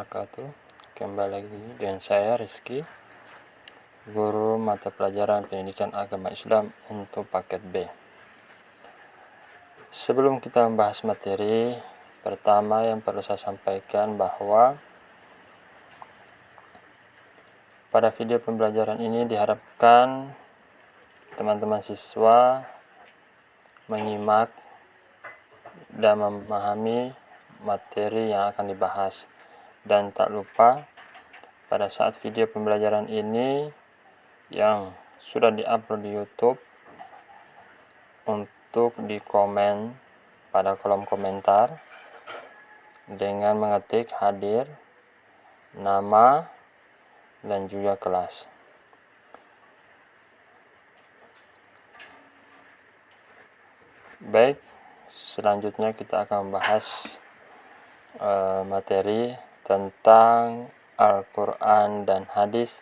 wabarakatuh. Kembali lagi dengan saya Rizky, guru mata pelajaran pendidikan agama Islam untuk paket B. Sebelum kita membahas materi, pertama yang perlu saya sampaikan bahwa pada video pembelajaran ini diharapkan teman-teman siswa menyimak dan memahami materi yang akan dibahas, dan tak lupa pada saat video pembelajaran ini yang sudah diupload di YouTube untuk dikomen pada kolom komentar dengan mengetik hadir, nama, dan juga kelas. Baik, selanjutnya kita akan membahas materi tentang Al-Quran dan hadis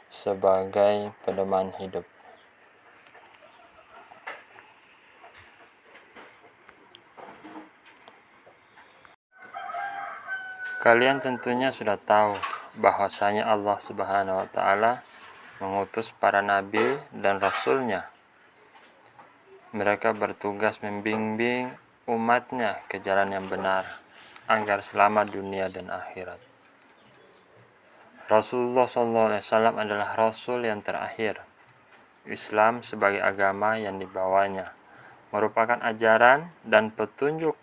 sebagai pedoman hidup. Kalian tentunya sudah tahu bahwasanya Allah Subhanahu wa Ta'ala mengutus para nabi dan rasulnya. Mereka bertugas membimbing umatnya ke jalan yang benar agar selamat dunia dan akhirat. Rasulullah SAW adalah Rasul yang terakhir. Islam sebagai agama yang dibawanya merupakan ajaran dan petunjuk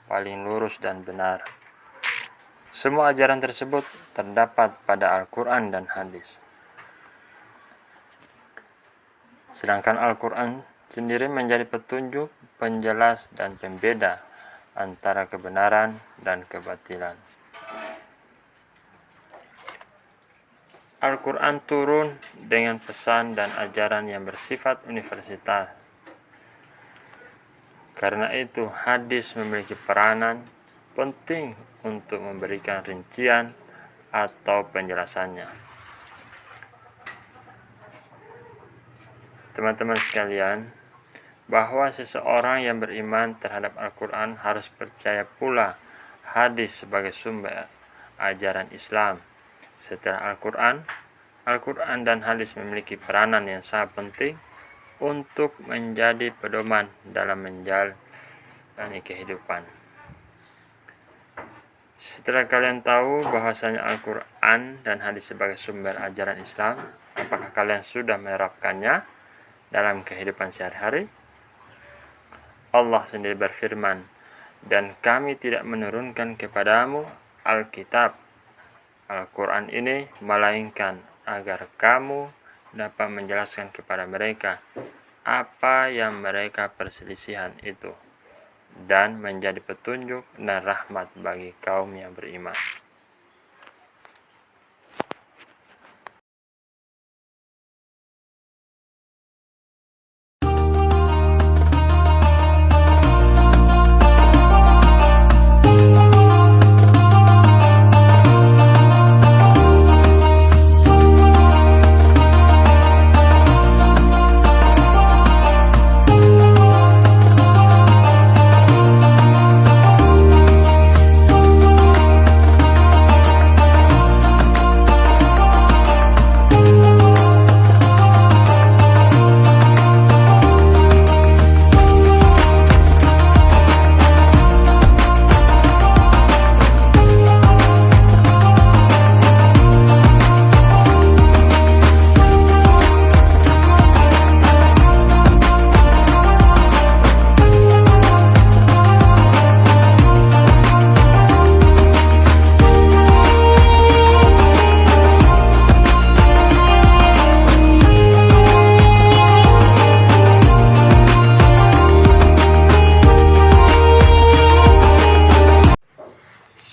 paling lurus dan benar. Semua ajaran tersebut terdapat pada Al-Quran dan hadis. Sedangkan Al-Quran sendiri menjadi petunjuk, penjelas, dan pembeda antara kebenaran dan kebatilan. Al-Quran turun dengan pesan dan ajaran yang bersifat universal. Karena itu, hadis memiliki peranan penting untuk memberikan rincian atau penjelasannya. Teman-teman sekalian, bahwa seseorang yang beriman terhadap Al-Quran harus percaya pula hadis sebagai sumber ajaran Islam. Setelah Al-Quran dan hadis memiliki peranan yang sangat penting untuk menjadi pedoman dalam menjalani kehidupan. Setelah kalian tahu bahwasanya Al-Quran dan hadis sebagai sumber ajaran Islam, apakah kalian sudah menerapkannya dalam kehidupan sehari-hari? Allah sendiri berfirman, "Dan kami tidak menurunkan kepadamu Alkitab, Al-Quran ini, melainkan agar kamu dapat menjelaskan kepada mereka apa yang mereka perselisihan itu, dan menjadi petunjuk dan rahmat bagi kaum yang beriman."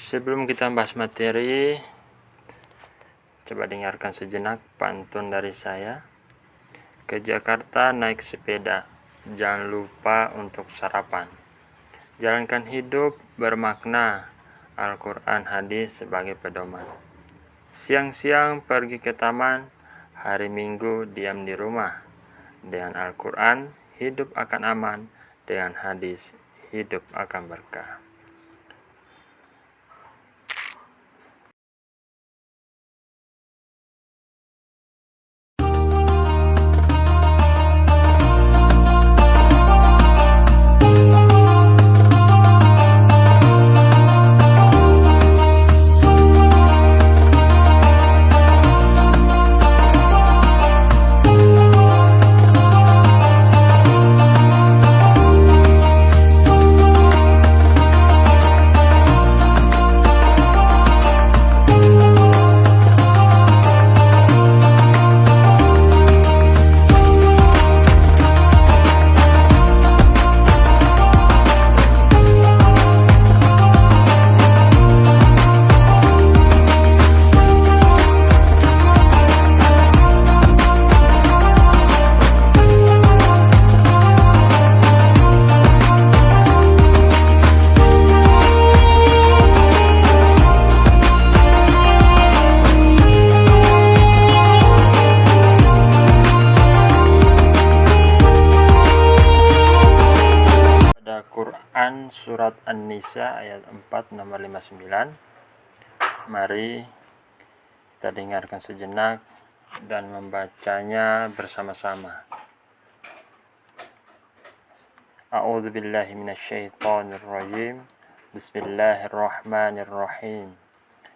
Sebelum kita bahas materi, coba dengarkan sejenak pantun dari saya. Ke Jakarta naik sepeda, jangan lupa untuk sarapan. Jalankan hidup bermakna, Al-Quran hadis sebagai pedoman. Siang-siang pergi ke taman, hari Minggu diam di rumah. Dengan Al-Quran hidup akan aman, dengan hadis hidup akan berkah. Al-Quran Surat An-Nisa ayat 4 nomor 59. Mari kita dengarkan sejenak dan membacanya bersama-sama. A'udzu billahi minasyaitonir rajim. Bismillahirrahmanirrahim.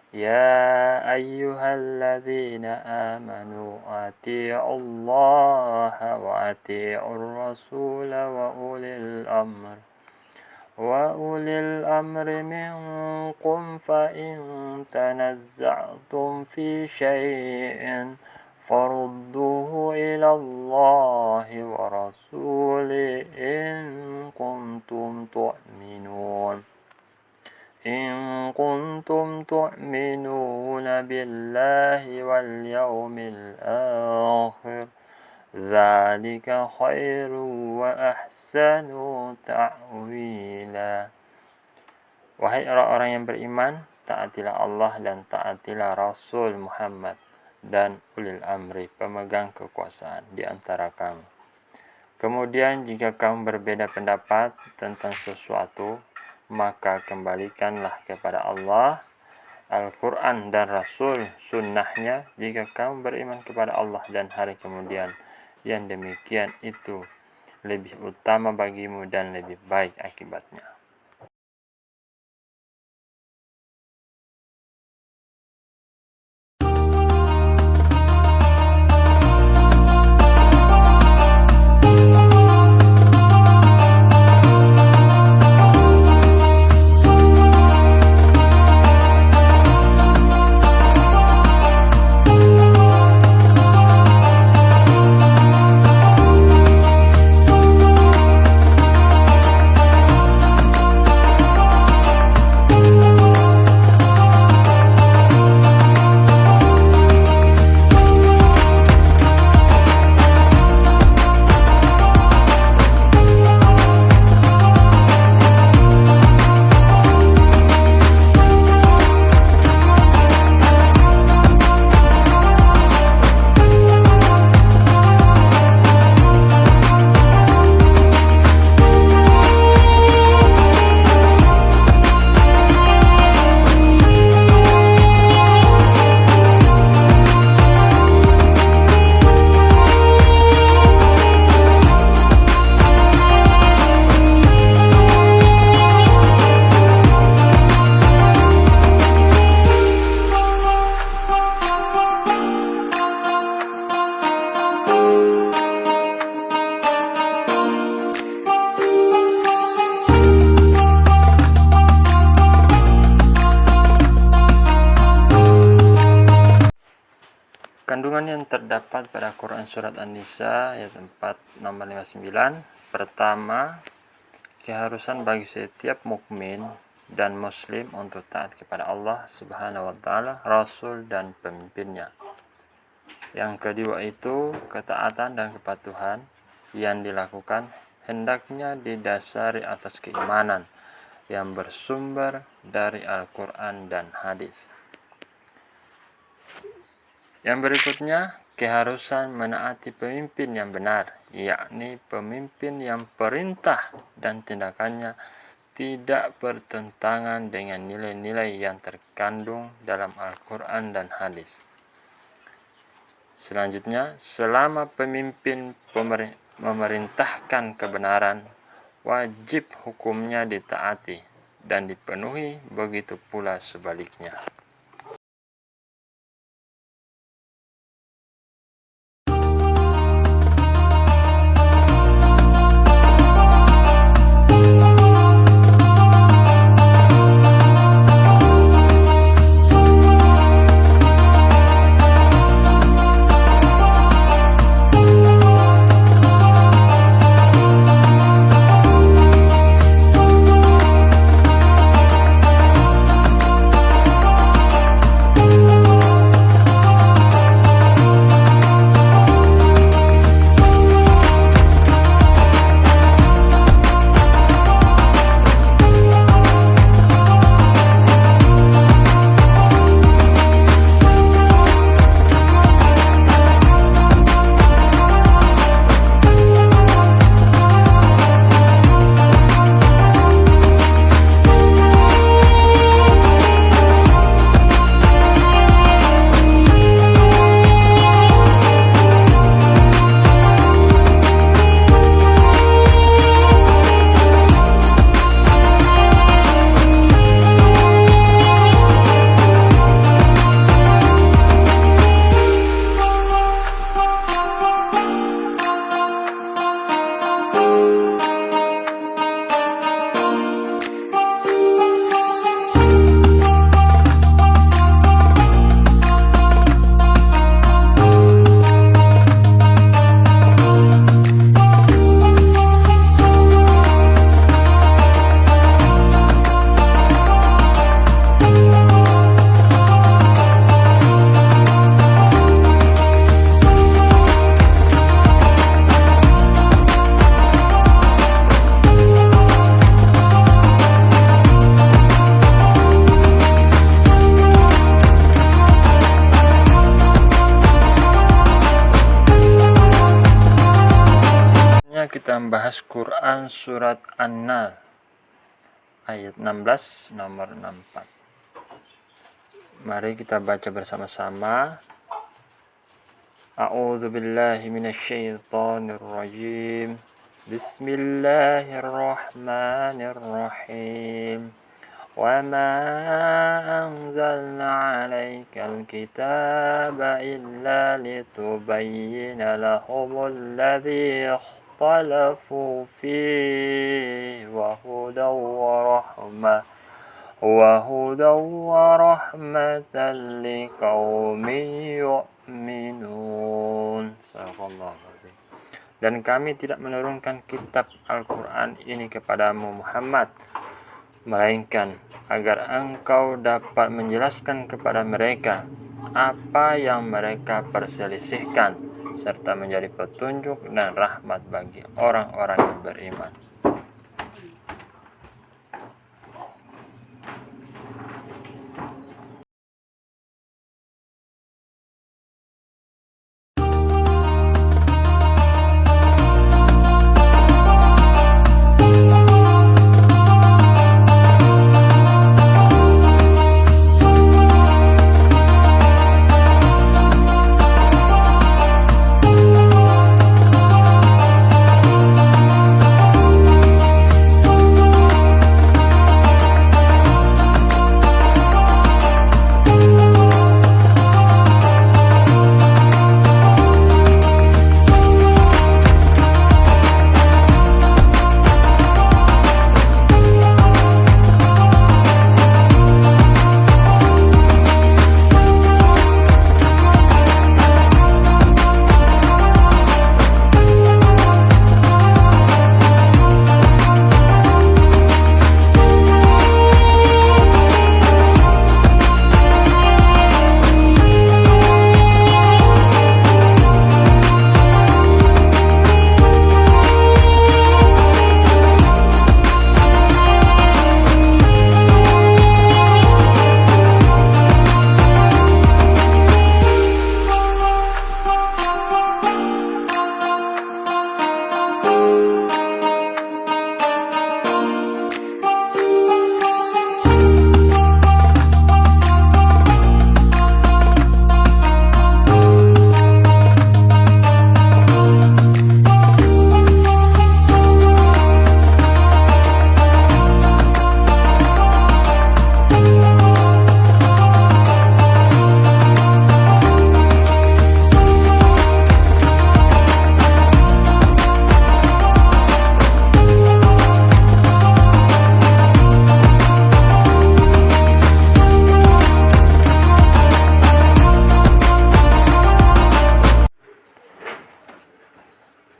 Ya ayyuhalladzina amanu atii'ullaha wa atii'ur rasula wa ulil amri minkum fa in tanazza'tum fi syai'in farudduhu ila Allahi wa rasuli in kuntum tu'minuna billahi wal yawmil akhir dzalika khairu wa ahsanu ta'wila. Wahai orang-orang yang beriman, taatilah Allah dan taatilah Rasul Muhammad dan ulil amri, pemegang kekuasaan di antara kamu. Kemudian jika kamu berbeda pendapat tentang sesuatu, maka kembalikanlah kepada Allah, Al-Quran dan Rasul, sunnahnya, jika kamu beriman kepada Allah dan hari kemudian. Yang demikian itu lebih utama bagimu dan lebih baik akibatnya. Kandungan yang terdapat pada Quran Surat An-Nisa ayat 4 nomor 59. Pertama, keharusan bagi setiap mukmin dan muslim untuk taat kepada Allah Subhanahu wa taala, Rasul dan pemimpinnya. Yang kedua itu, ketaatan dan kepatuhan yang dilakukan hendaknya didasari atas keimanan yang bersumber dari Al-Quran dan hadis. Yang berikutnya, keharusan menaati pemimpin yang benar, yakni pemimpin yang perintah dan tindakannya tidak bertentangan dengan nilai-nilai yang terkandung dalam Al-Quran dan hadis. Selanjutnya, selama pemimpin memerintahkan kebenaran, wajib hukumnya ditaati dan dipenuhi, begitu pula sebaliknya. Quran Surat An-Nahl ayat 16 nomor 64. Mari kita baca bersama-sama. A'udzu billahi minasyaitonir rajim. Bismillahirrahmanirrahim. Wa ma anzalna 'alaikal kitaba illa litubayyana lahumul ladzi ikhtalafu fihi wa hudaw wa rahmatan liqaumin yu'minun. Dan kami tidak menurunkan kitab Al-Quran ini kepadamu Muhammad, melainkan agar engkau dapat menjelaskan kepada mereka apa yang mereka perselisihkan, serta menjadi petunjuk dan rahmat bagi orang-orang yang beriman.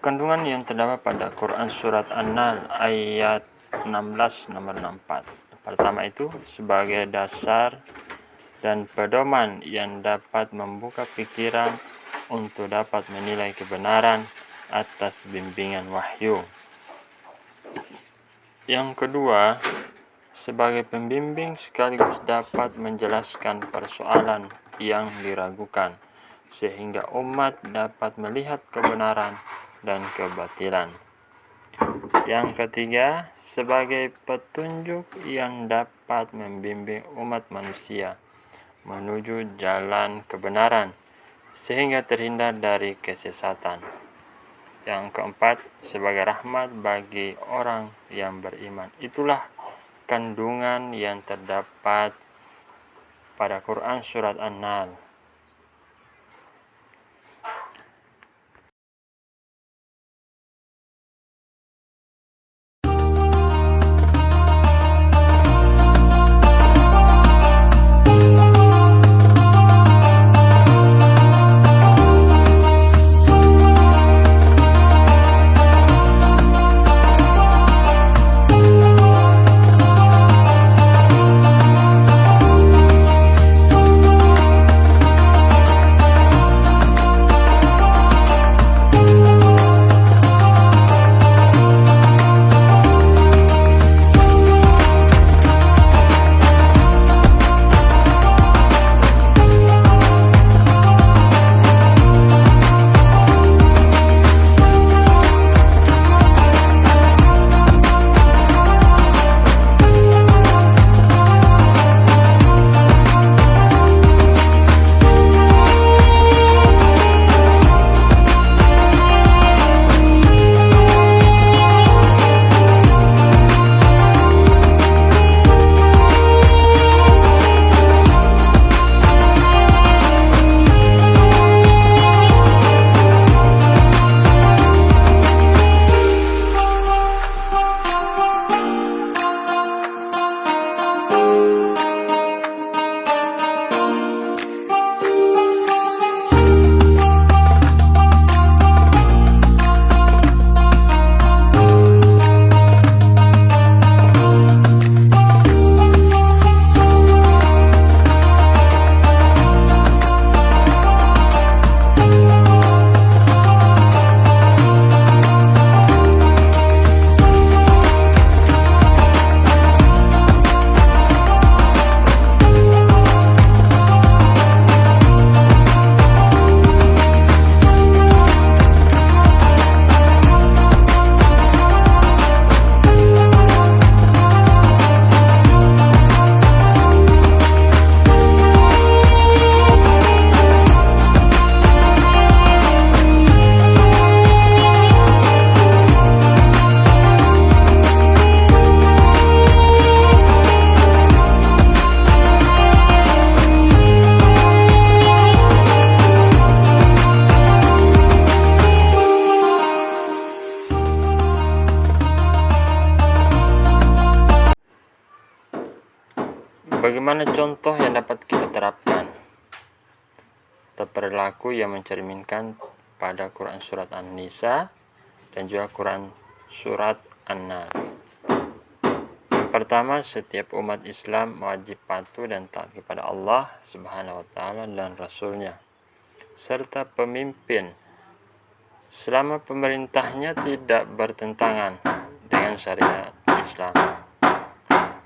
Kandungan yang terdapat pada Quran Surat An-Nahl ayat 16 nomor 64. Pertama itu sebagai dasar dan pedoman yang dapat membuka pikiran untuk dapat menilai kebenaran atas bimbingan wahyu. Yang kedua, sebagai pembimbing sekaligus dapat menjelaskan persoalan yang diragukan, sehingga umat dapat melihat kebenaran dan kebatilan. Yang ketiga, sebagai petunjuk yang dapat membimbing umat manusia menuju jalan kebenaran, sehingga terhindar dari kesesatan. Yang keempat, sebagai rahmat bagi orang yang beriman. Itulah kandungan yang terdapat pada Quran Surat An-Nahl. Bagaimana contoh yang dapat kita terapkan? Perilaku yang mencerminkan pada Quran Surat An-Nisa dan juga Quran Surat An-Nas. Pertama, setiap umat Islam wajib patuh dan taat kepada Allah Subhanahu wa Ta'ala dan Rasul-Nya, serta pemimpin selama pemerintahnya tidak bertentangan dengan syariat Islam.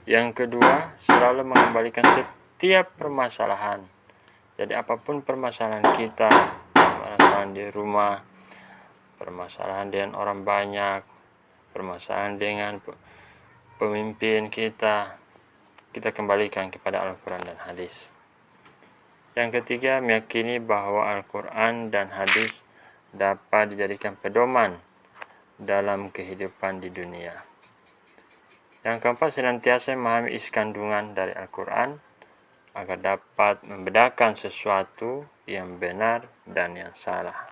Yang kedua, selalu mengembalikan setiap permasalahan. Jadi apapun permasalahan kita, permasalahan di rumah, permasalahan dengan orang banyak, permasalahan dengan pemimpin kita kembalikan kepada Al-Quran dan hadis. Yang ketiga, meyakini bahwa Al-Quran dan hadis dapat dijadikan pedoman dalam kehidupan di dunia. Yang keempat, senantiasa memahami isi kandungan dari Al-Quran agar dapat membedakan sesuatu yang benar dan yang salah.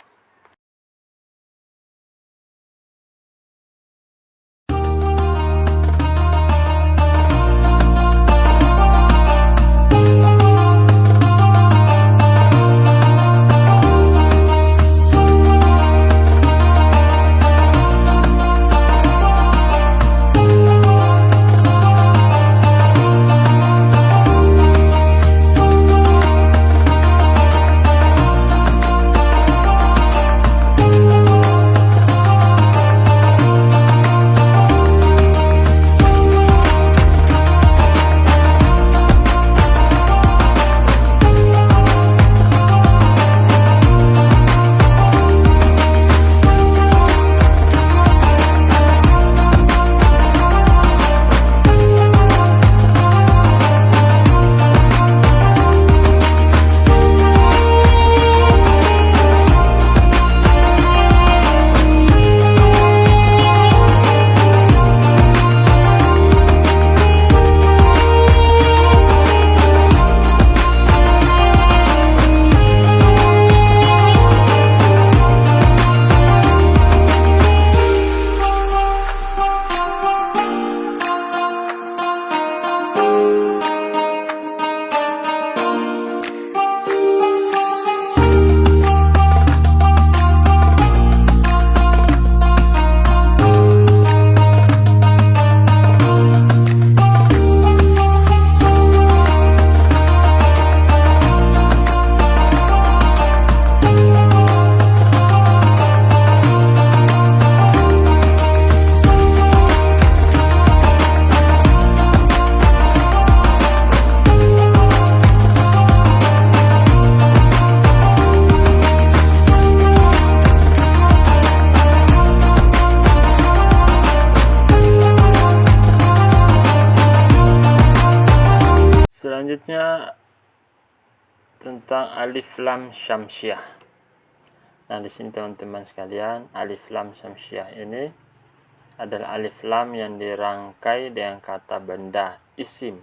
Selanjutnya tentang alif lam syamsiah. Nah, di sini teman-teman sekalian, alif lam syamsiah ini adalah alif lam yang dirangkai dengan kata benda isim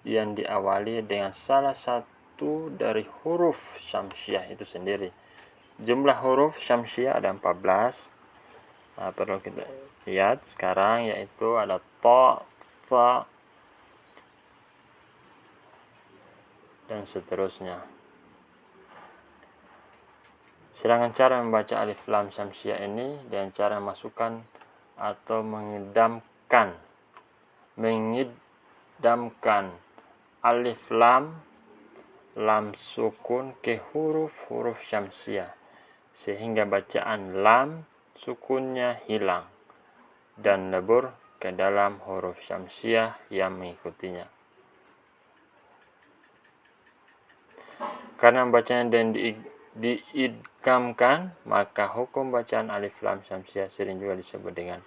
yang diawali dengan salah satu dari huruf syamsiah itu sendiri. Jumlah huruf syamsiah ada 14. Nah, perlu kita lihat sekarang, yaitu ada ta, tha, dan seterusnya. Sedangkan cara membaca alif lam syamsiah ini dengan cara memasukkan atau mengidamkan alif lam sukun ke huruf-huruf syamsiah, sehingga bacaan lam sukunnya hilang dan lebur ke dalam huruf syamsiah yang mengikutinya. Karena bacaan dan diidgamkan, maka hukum bacaan alif lam syamsiah sering juga disebut dengan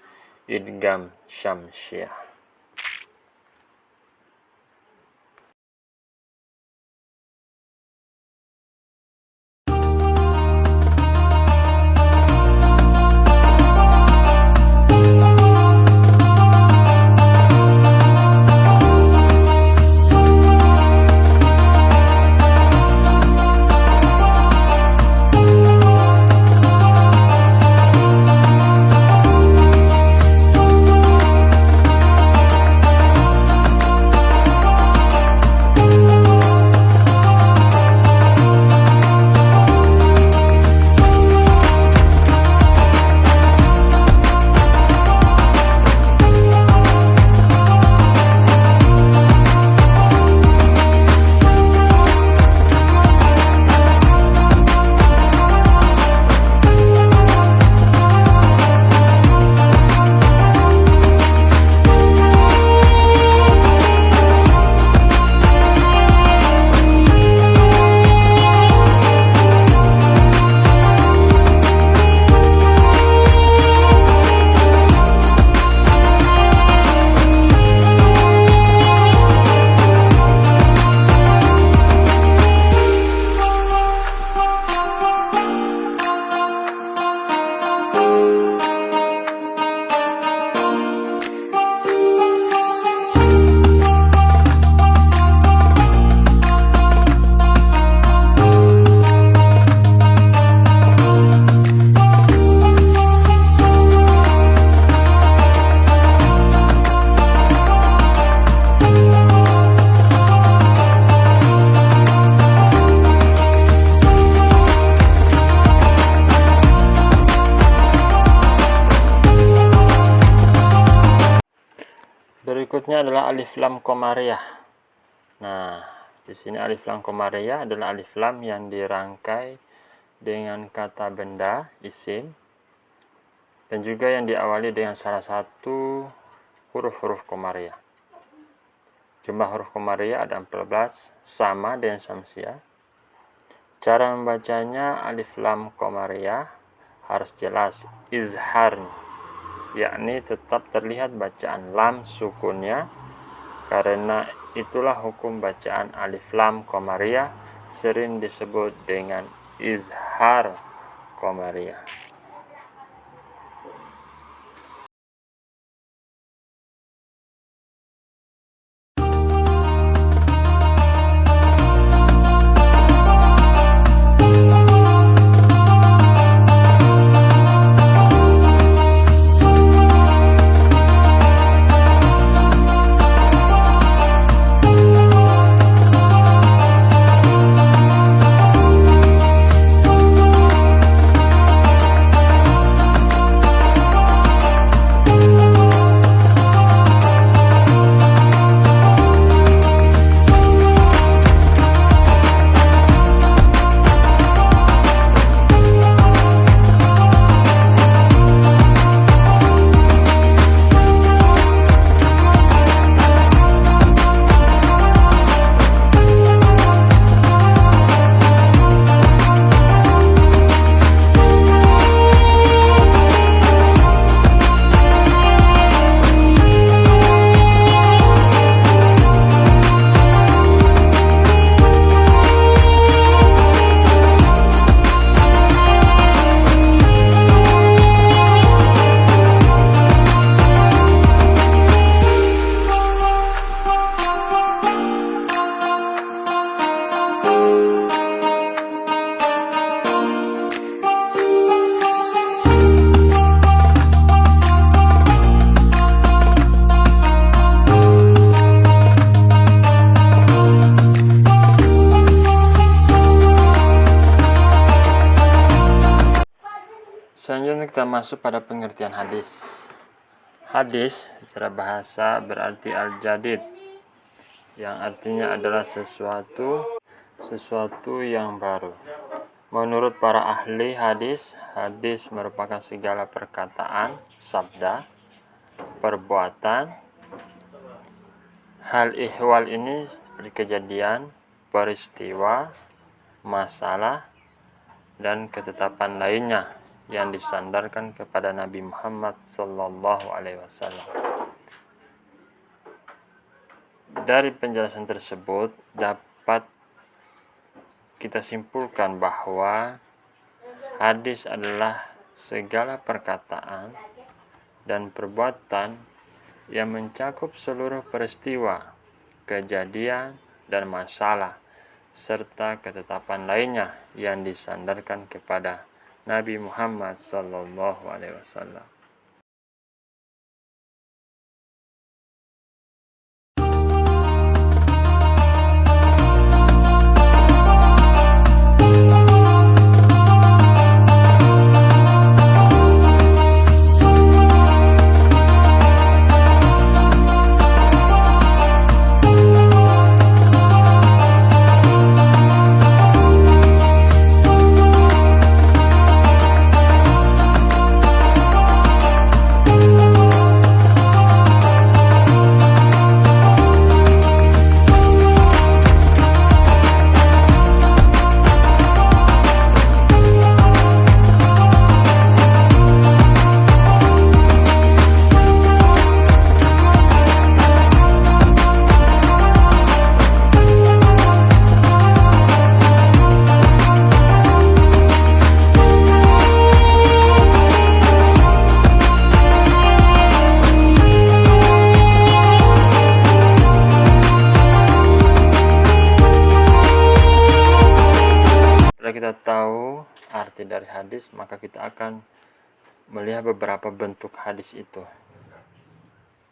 idgham syamsiah. Berikutnya adalah alif lam qamariyah. Nah, di sini alif lam qamariyah adalah alif lam yang dirangkai dengan kata benda, isim, dan juga yang diawali dengan salah satu huruf-huruf qamariyah. Jumlah huruf qamariyah ada 14, sama dengan samsiah. Cara membacanya alif lam qamariyah harus jelas izhar, yakni tetap terlihat bacaan lam sukunnya, karena itulah hukum bacaan alif lam qamariyah sering disebut dengan izhar qamariyah. Selanjutnya kita masuk pada pengertian hadis. Hadis secara bahasa berarti al-jadid, yang artinya adalah sesuatu yang baru. Menurut para ahli hadis, hadis merupakan segala perkataan, sabda, perbuatan, hal ihwal ini seperti kejadian, peristiwa, masalah, dan ketetapan lainnya yang disandarkan kepada Nabi Muhammad Sallallahu Alaihi Wasallam. Dari penjelasan tersebut dapat kita simpulkan bahwa hadis adalah segala perkataan dan perbuatan yang mencakup seluruh peristiwa, kejadian, dan masalah, serta ketetapan lainnya yang disandarkan kepada Nabi Muhammad Sallallahu Alaihi Wasallam. Kita tahu arti dari hadis, maka kita akan melihat beberapa bentuk hadis itu.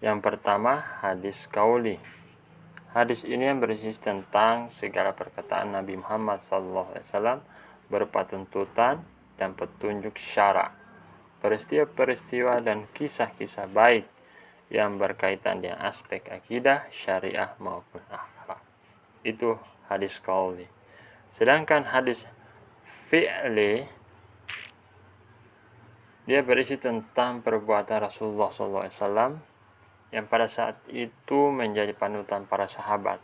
Yang pertama, hadis qauli. Hadis ini yang berisi tentang segala perkataan Nabi Muhammad SAW berupa tuntutan dan petunjuk syara, peristiwa-peristiwa dan kisah-kisah baik yang berkaitan dengan aspek akidah, syariah maupun akhlak. Itu hadis qauli. Sedangkan hadis fi'li dia berisi tentang perbuatan Rasulullah SAW yang pada saat itu menjadi panutan para sahabat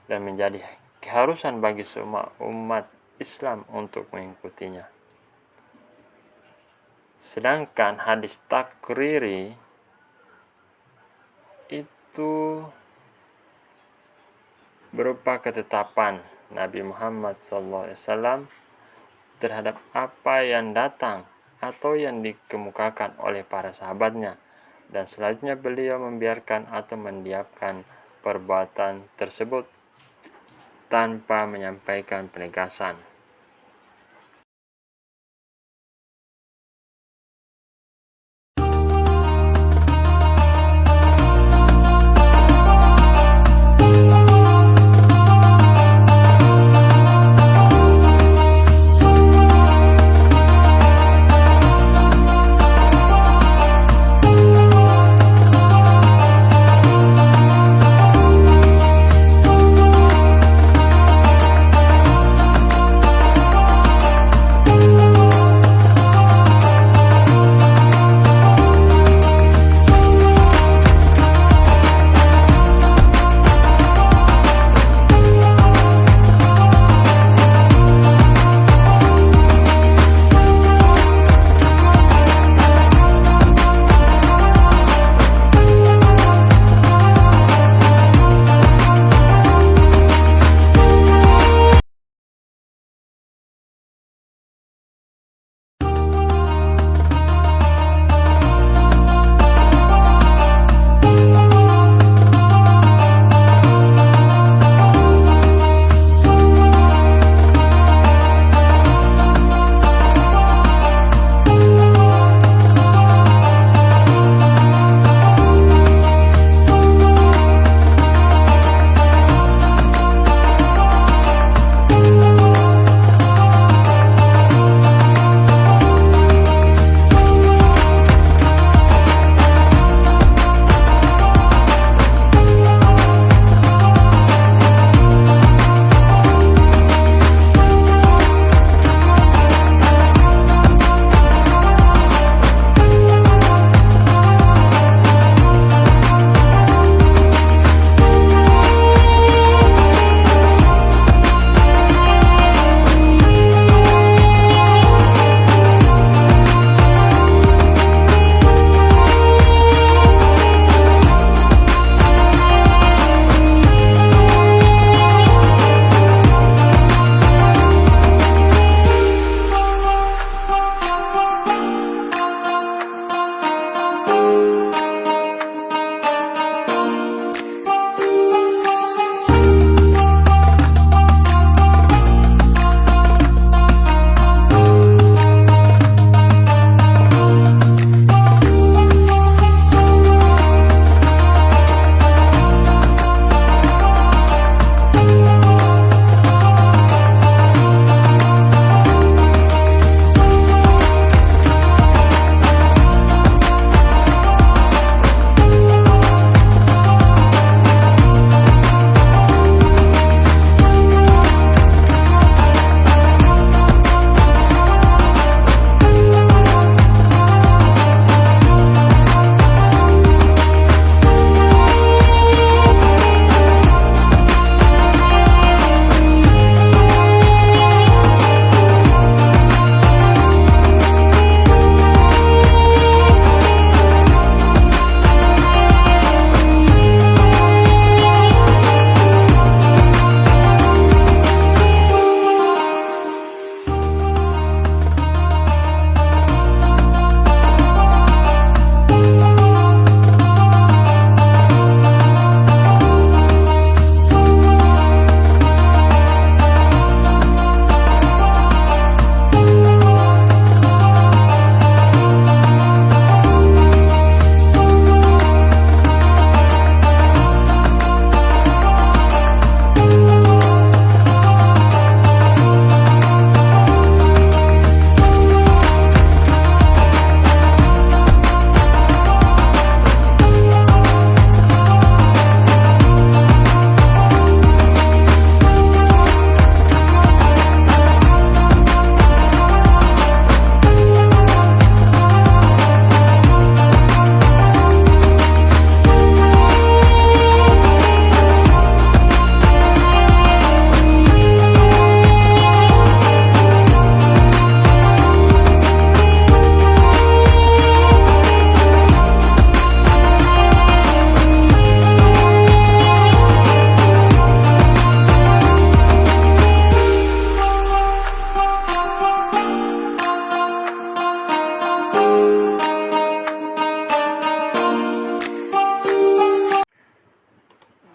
dan menjadi keharusan bagi semua umat Islam untuk mengikutinya. Sedangkan hadis takriri itu berupa ketetapan Nabi Muhammad SAW terhadap apa yang datang atau yang dikemukakan oleh para sahabatnya, dan selanjutnya beliau membiarkan atau mendiamkan perbuatan tersebut tanpa menyampaikan penegasan.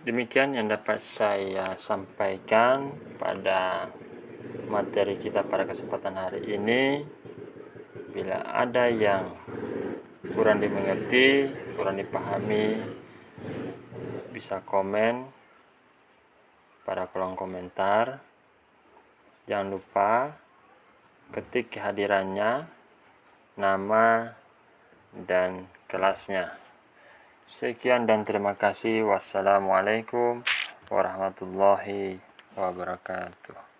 Demikian yang dapat saya sampaikan pada materi kita pada kesempatan hari ini. Bila ada yang kurang dimengerti, kurang dipahami, bisa komen pada kolom komentar. Jangan lupa ketik kehadirannya, nama, dan kelasnya. Sekian dan terima kasih. Wassalamualaikum warahmatullahi wabarakatuh.